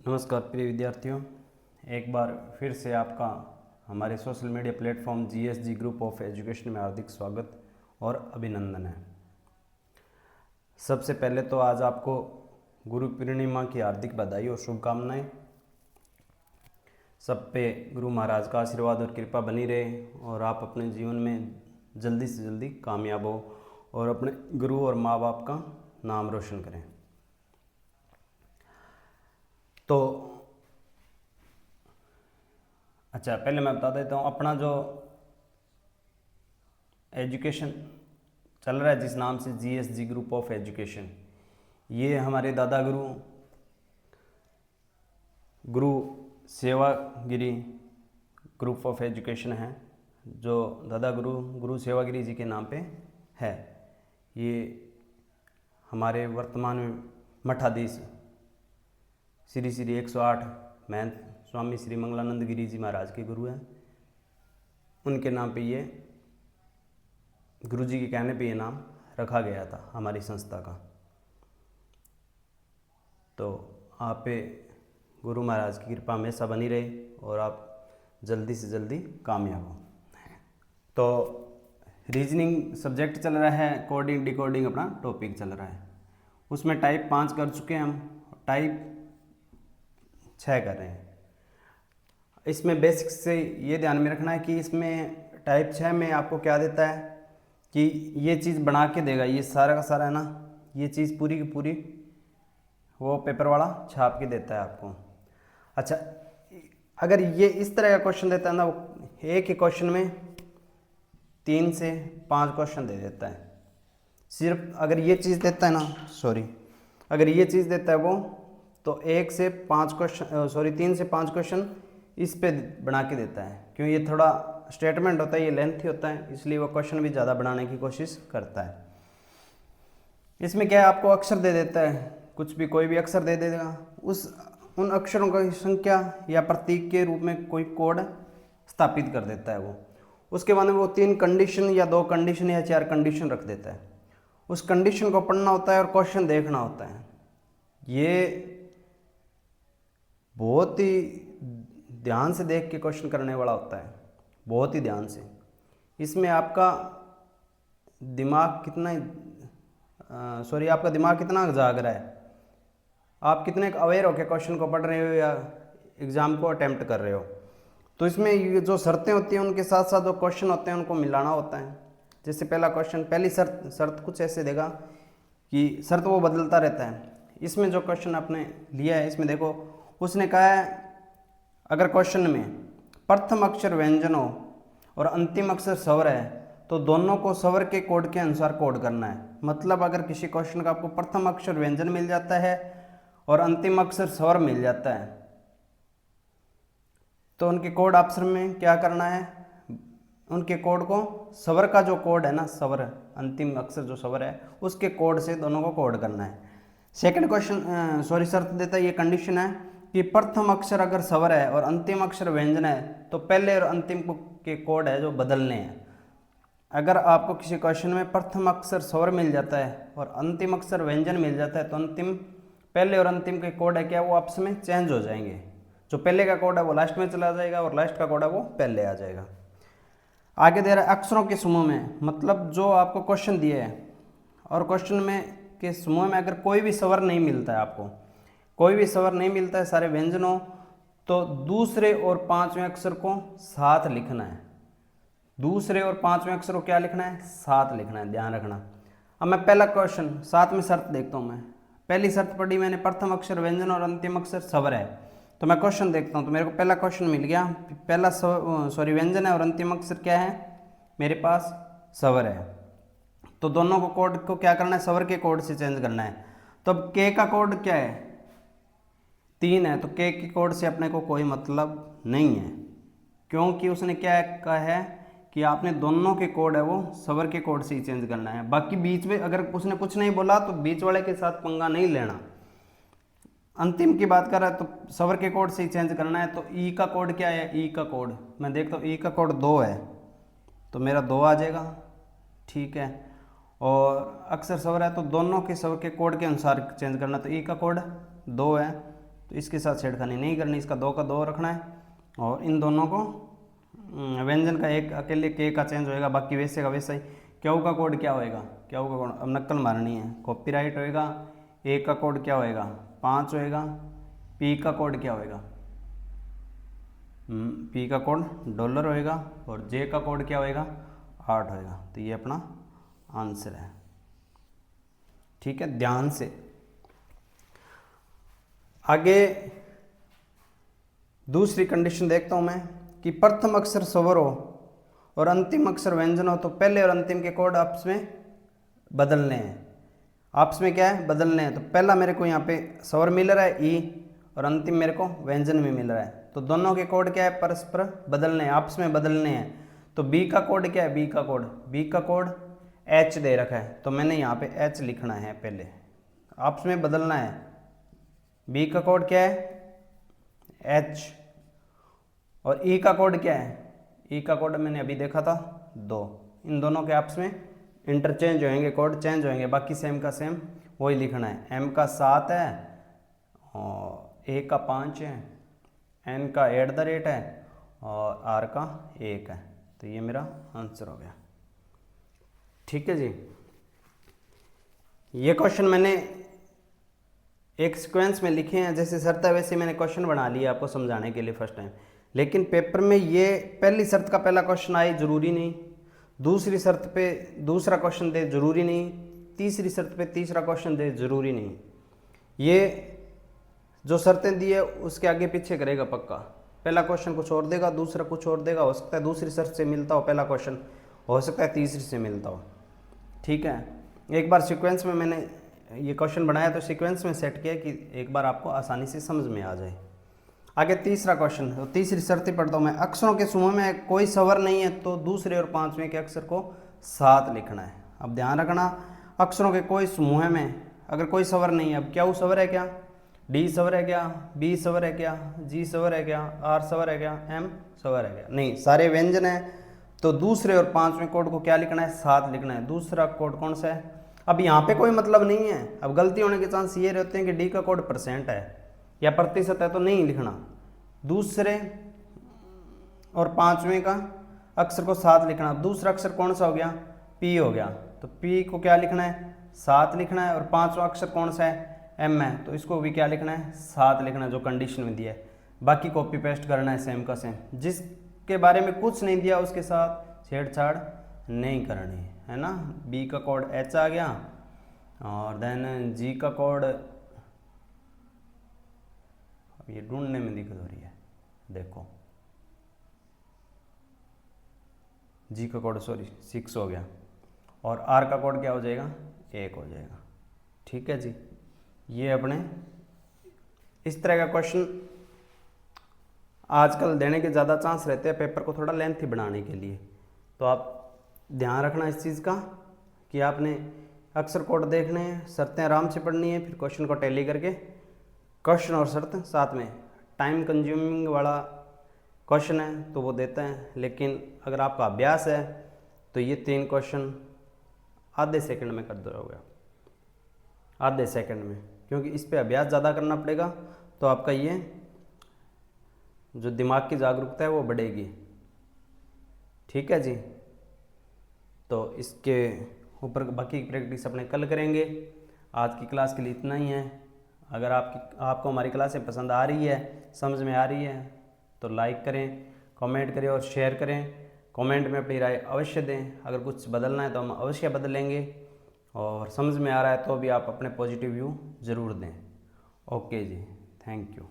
नमस्कार प्रिय विद्यार्थियों, एक बार फिर से आपका हमारे social media platform GSG group of education में हार्दिक स्वागत और अभिनंदन है। सबसे पहले तो आज आपको गुरु पूर्णिमा की हार्दिक बधाई और शुभकामनाएं। सब पे गुरु महाराज का आशीर्वाद और कृपा बनी रहे और आप अपने जीवन में जल्दी से जल्दी कामयाब हो और अपने गुरु और माँ बाप का नाम रोशन करें। तो अच्छा, पहले मैं बता देता हूँ अपना जो एजुकेशन चल रहा है जिस नाम से जीएसजी ग्रुप ऑफ एजुकेशन, ये हमारे दादा गुरु सेवागिरी ग्रुप ऑफ एजुकेशन है, जो दादा गुरु सेवागिरी जी के नाम पे है। ये हमारे वर्तमान में मठाधीश श्री श्री 108 महंत स्वामी श्री मंगलानंद गिरी जी महाराज के गुरु हैं। उनके नाम पे ये गुरु जी के कहने पे ये नाम रखा गया था हमारी संस्था का। तो आप पे गुरु महाराज की कृपा हमेशा बनी रहे और आप जल्दी से जल्दी कामयाब हो। तो रीजनिंग सब्जेक्ट चल रहा है, कोडिंग डिकोडिंग अपना टॉपिक चल रहा है। उसमें टाइप 5 कर चुके हैं हम, टाइप 6 कर रहे हैं। इसमें बेसिक से ये ध्यान में रखना है कि इसमें टाइप 6 में आपको क्या देता है कि ये चीज़ बना के देगा, ये सारा का सारा है ना, ये चीज़ पूरी की पूरी वो पेपर वाला छाप के देता है आपको। अच्छा, अगर ये इस तरह का क्वेश्चन देता है ना, वो एक ही क्वेश्चन में 3 से 5 क्वेश्चन दे देता है। सिर्फ अगर ये चीज़ देता है ना, अगर ये चीज़ देता है वो, तो 3 से 5 क्वेश्चन इस पे बना के देता है। क्यों, ये थोड़ा स्टेटमेंट होता है, ये लेंथी होता है, इसलिए वो क्वेश्चन भी ज़्यादा बनाने की कोशिश करता है। इसमें क्या है, आपको अक्षर दे देता है, कुछ भी कोई भी अक्षर दे देगा, उन अक्षरों की संख्या या प्रतीक के रूप में कोई कोड स्थापित कर देता है वो। उसके बाद में वो 3 कंडीशन या 2 कंडीशन या 4 कंडीशन रख देता है। उस कंडीशन को पढ़ना होता है और क्वेश्चन देखना होता है। ये बहुत ही ध्यान से देख के क्वेश्चन करने वाला होता है, बहुत ही ध्यान से। इसमें आपका दिमाग कितना जाग रहा है, आप कितने अवेयर होकर क्वेश्चन को पढ़ रहे हो या एग्ज़ाम को अटेम्प्ट कर रहे हो। तो इसमें ये जो शर्तें होती हैं उनके साथ साथ जो क्वेश्चन होते हैं उनको मिलाना होता है। जैसे पहला क्वेश्चन, पहली शर्त कुछ ऐसे देगा कि शर्त वो बदलता रहता है। इसमें जो क्वेश्चन आपने लिया है, इसमें देखो उसने कहा है अगर क्वेश्चन में प्रथम अक्षर व्यंजन हो और अंतिम अक्षर स्वर है तो दोनों को स्वर के कोड के अनुसार कोड करना है। मतलब अगर किसी क्वेश्चन का आपको प्रथम अक्षर व्यंजन मिल जाता है और अंतिम अक्षर स्वर मिल जाता है तो उनके कोड ऑप्शन में क्या करना है, उनके कोड को स्वर का जो कोड है ना, स्वर अंतिम अक्षर जो स्वर है उसके कोड से दोनों को कोड करना है। सेकंड क्वेश्चन शर्त देता है, ये कंडीशन है कि प्रथम अक्षर अगर स्वर है और अंतिम अक्षर व्यंजन है तो पहले और अंतिम के कोड है जो बदलने हैं। अगर आपको किसी क्वेश्चन में प्रथम अक्षर स्वर मिल जाता है और अंतिम अक्षर व्यंजन मिल जाता है तो पहले और अंतिम के कोड है क्या, वो आपस में चेंज हो जाएंगे। जो पहले का कोड है वो लास्ट में चला जाएगा और लास्ट का कोड है वो पहले आ जाएगा। आगे दे रहा है अक्षरों के समूह में, मतलब जो आपको क्वेश्चन दिए है और क्वेश्चन में के समूह में अगर कोई भी स्वर नहीं मिलता है, आपको कोई भी स्वर नहीं मिलता है, सारे व्यंजनों, तो दूसरे और 5वें अक्षर को साथ लिखना है। दूसरे और 5वें अक्षर को क्या लिखना है, साथ लिखना है, ध्यान रखना। अब मैं पहला क्वेश्चन साथ में शर्त देखता हूँ। मैं पहली शर्त पढ़ी मैंने, प्रथम अक्षर व्यंजन और अंतिम अक्षर स्वर है। तो मैं क्वेश्चन देखता हूँ, तो मेरे को पहला क्वेश्चन मिल गया, पहला व्यंजन है और अंतिम अक्षर क्या है, मेरे पास स्वर है। तो दोनों को कोड को क्या करना है, स्वर के कोड से चेंज करना है। तो अब के का कोड क्या है, 3 है, तो के के कोड से अपने को कोई मतलब नहीं है, क्योंकि उसने क्या कहा है कि आपने दोनों के कोड है वो स्वर के कोड से ही चेंज करना है। बाकी बीच में अगर उसने कुछ नहीं बोला तो बीच वाले के साथ पंगा नहीं लेना। अंतिम की बात कर रहा है तो स्वर के कोड से ही चेंज करना है। तो ई का कोड क्या है, ई का कोड मैं देखता हूँ, ई का कोड 2 है तो मेरा 2 आ जाएगा, ठीक है। और अक्षर स्वर है तो दोनों के स्वर के कोड के अनुसार चेंज करना, तो ई का कोड 2 है तो इसके साथ छेड़खानी नहीं करनी, इसका 2 का 2 रखना है। और इन दोनों को व्यंजन का एक अकेले के का चेंज होएगा, बाकी वैसे का वैसा ही। क्यू का कोड क्या होएगा, क्यू का कोड अब नक्कल मारनी है, कॉपीराइट होएगा। ए का कोड क्या होएगा 5 होएगा। पी का कोड क्या होएगा, पी का कोड डॉलर होएगा। और जे का कोड क्या होएगा 8 होएगा। तो ये अपना आंसर है। ठीक है, ध्यान से आगे दूसरी कंडीशन देखता हूं मैं कि प्रथम अक्षर स्वर हो और अंतिम अक्षर व्यंजन हो तो पहले और अंतिम के कोड आपस में बदलने हैं। आपस में क्या है, बदलने हैं। तो पहला मेरे को यहाँ पे स्वर मिल रहा है ई, और अंतिम मेरे को व्यंजन भी मिल रहा है। तो दोनों के कोड क्या है, परस्पर बदलने हैं, आपस में बदलने हैं। तो बी का कोड क्या है, बी का कोड एच दे रखा है, तो मैंने यहाँ पे एच लिखना है, पहले आपस में बदलना है। बी का कोड क्या है एच, और ई का कोड क्या है, ई का कोड मैंने अभी देखा था 2। इन दोनों के आपस में इंटरचेंज होंगे, कोड चेंज होंगे, बाकी सेम का सेम वही लिखना है। एम का 7 है और ए का 5 है, एन का @ है और आर का 1 है। तो ये मेरा आंसर हो गया। ठीक है जी, ये क्वेश्चन मैंने एक सीक्वेंस में लिखे हैं, जैसे शर्त है वैसे मैंने क्वेश्चन बना लिया आपको समझाने के लिए फर्स्ट टाइम। लेकिन पेपर में ये पहली शर्त का पहला क्वेश्चन आए जरूरी नहीं, दूसरी शर्त पे दूसरा क्वेश्चन दे जरूरी नहीं, तीसरी शर्त पे तीसरा क्वेश्चन दे जरूरी नहीं। ये जो शर्तें दी है उसके आगे पीछे करेगा पक्का। पहला क्वेश्चन कुछ और देगा, दूसरा कुछ और देगा, हो सकता है दूसरी शर्त से मिलता हो पहला क्वेश्चन, हो सकता है तीसरी से मिलता हो। ठीक है, एक बार सीक्वेंस में मैंने ये क्वेश्चन बनाया तो सीक्वेंस में सेट किया कि एक बार आपको आसानी से समझ में आ जाए। आगे तीसरा क्वेश्चन, तो तीसरी शर्त पढ़ता हूँ मैं। अक्षरों के समूह में कोई स्वर नहीं है तो दूसरे और पांचवें के अक्षर को साथ लिखना है। अब ध्यान रखना, अक्षरों के कोई समूह में अगर कोई स्वर नहीं है, अब क्या वो स्वर है क्या, डी स्वर है क्या, बी स्वर है क्या, जी स्वर है क्या, आर स्वर है क्या, एम स्वर है क्या, नहीं, सारे व्यंजन है। तो दूसरे और पांचवें कोड को क्या लिखना है, साथ लिखना है। दूसरा कोड कौन सा है, अब यहाँ पे कोई मतलब नहीं है। अब गलती होने के चांस ये रहते हैं कि डी का कोड % है या प्रतिशत है, तो नहीं लिखना। दूसरे और पांचवें का अक्षर को साथ लिखना। दूसरा अक्षर कौन सा हो गया, पी हो गया, तो पी को क्या लिखना है, साथ लिखना है। और पांचवा अक्षर कौन सा है, एम है, तो इसको भी क्या लिखना है, साथ लिखना है, जो कंडीशन में दिया है। बाकी कॉपी पेस्ट करना है सेम का सेम। जिसके बारे में कुछ नहीं दिया उसके साथ छेड़छाड़ नहीं करनी है ना। बी का कोड एच आ गया, और देन जी का कोड, अब ये ढूंढने में दिक्कत हो रही है, देखो जी का कोड 6 हो गया, और आर का कोड क्या हो जाएगा, 1 हो जाएगा। ठीक है जी, ये अपने इस तरह का क्वेश्चन आजकल देने के ज़्यादा चांस रहते हैं पेपर को थोड़ा लेंथी बनाने के लिए। तो आप ध्यान रखना इस चीज़ का कि आपने अक्षर कोड देखने हैं, शर्तें आराम से पढ़नी है, फिर क्वेश्चन को टैली करके क्वेश्चन और शर्त साथ में। टाइम कंज्यूमिंग वाला क्वेश्चन है तो वो देता है, लेकिन अगर आपका अभ्यास है तो ये 3 क्वेश्चन आधे सेकंड में कर दोगे, आधे सेकंड में, क्योंकि इस पे अभ्यास ज़्यादा करना पड़ेगा। तो आपका ये जो दिमाग की जागरूकता है वो बढ़ेगी। ठीक है जी, तो इसके ऊपर बाकी की प्रैक्टिस अपने कल करेंगे। आज की क्लास के लिए इतना ही है। अगर आपको हमारी क्लासें पसंद आ रही है, समझ में आ रही है, तो लाइक करें, कमेंट करें और शेयर करें। कमेंट में अपनी राय अवश्य दें। अगर कुछ बदलना है तो हम अवश्य बदलेंगे, और समझ में आ रहा है तो भी आप अपने पॉजिटिव व्यू ज़रूर दें। ओके जी, थैंक यू।